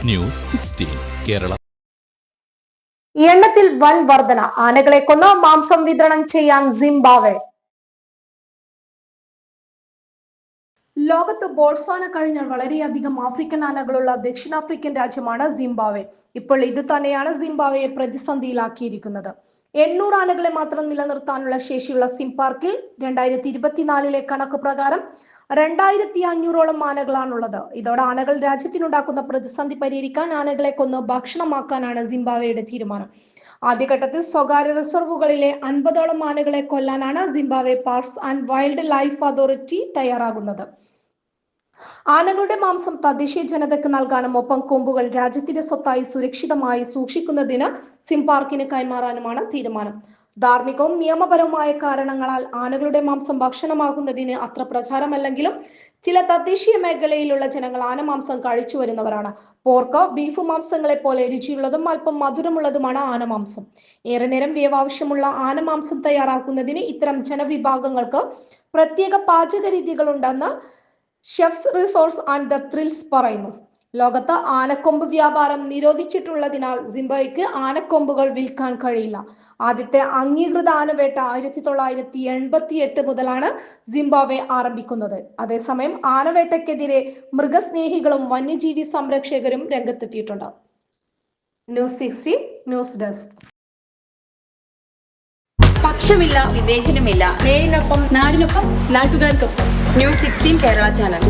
News 16 Kerala. എണ്ണത്തിൽ വൻ വർധന. ആനകളെ കൊന്ന് മാംസം വിതരണം ചെയ്യാൻ സിംബാബ്വെ. ലോകത്ത് ബോട്സ്വാന കഴിഞ്ഞാൽ വളരെയധികം ആഫ്രിക്കൻ ആനകളുള്ള ദക്ഷിണാഫ്രിക്കൻ രാജ്യമാണ് സിംബാബ്വെ. ഇപ്പോൾ ഇത് തന്നെയാണ് സിംബാബ്വെയെ പ്രതിസന്ധിയിലാക്കിയിരിക്കുന്നത്. 800 ആനകളെ മാത്രം നിലനിർത്താനുള്ള ശേഷിയുള്ള സിംപാർക്കിൽ 2024 കണക്ക് പ്രകാരം 2500ഓളം ആനകളാണുള്ളത്. ഇതോടെ ആനകൾ രാജ്യത്തിനുണ്ടാക്കുന്ന പ്രതിസന്ധി പരിഹരിക്കാൻ ആനകളെ കൊന്ന് ഭക്ഷണമാക്കാനാണ് സിംബാബ്വെയുടെ തീരുമാനം. ആദ്യഘട്ടത്തിൽ സ്വകാര്യ റിസർവുകളിലെ 50ഓളം ആനകളെ കൊല്ലാനാണ് Zimbabwe parks and wildlife authority തയ്യാറാകുന്നത്. ആനകളുടെ മാംസം തദ്ദേശീയ ജനതയ്ക്ക് നൽകാനും ഒപ്പം കൊമ്പുകൾ രാജ്യത്തിന്റെ സ്വത്തായി സുരക്ഷിതമായി സൂക്ഷിക്കുന്നതിന് സിംപാർക്കിന് കൈമാറാനുമാണ് തീരുമാനം. ധാർമ്മികവും നിയമപരവുമായ കാരണങ്ങളാൽ ആനകളുടെ മാംസം ഭക്ഷണമാകുന്നതിന് അത്ര പ്രചാരമല്ലെങ്കിലും ചില തദ്ദേശീയ മേഖലയിലുള്ള ജനങ്ങൾ ആനമാംസം കഴിച്ചു വരുന്നവരാണ്. പോർക്ക്, ബീഫ് മാംസങ്ങളെ പോലെ രുചിയുള്ളതും അല്പം മധുരമുള്ളതുമാണ് ആനമാംസം. ഏറെ നേരം വേവാവശ്യമുള്ള ആനമാംസം തയ്യാറാക്കുന്നതിന് ഇത്തരം ജനവിഭാഗങ്ങൾക്ക് പ്രത്യേക പാചക രീതികളുണ്ടെന്ന് chefs resource and the thrills പറയുന്നു. ലോകത്ത് ആനക്കൊമ്പ് വ്യാപാരം നിരോധിച്ചിട്ടുള്ളതിനാൽ സിംബാബ്വെക്ക് ആനക്കൊമ്പുകൾ വിൽക്കാൻ കഴിയില്ല. ആദ്യത്തെ അംഗീകൃത ആനവേട്ട 1988 മുതലാണ് സിംബാബ്വെ ആരംഭിക്കുന്നത്. അതേസമയം ആനവേട്ടയ്ക്കെതിരെ മൃഗസ്നേഹികളും വന്യജീവി സംരക്ഷകരും രംഗത്തെത്തിയിട്ടുണ്ട്. News 16 news desk. പക്ഷമില്ല, വിവേചനമില്ല. നേരിനൊപ്പം, നാടിനൊപ്പം, നാട്ടുകാർക്കൊപ്പം. News 16 Kerala channel.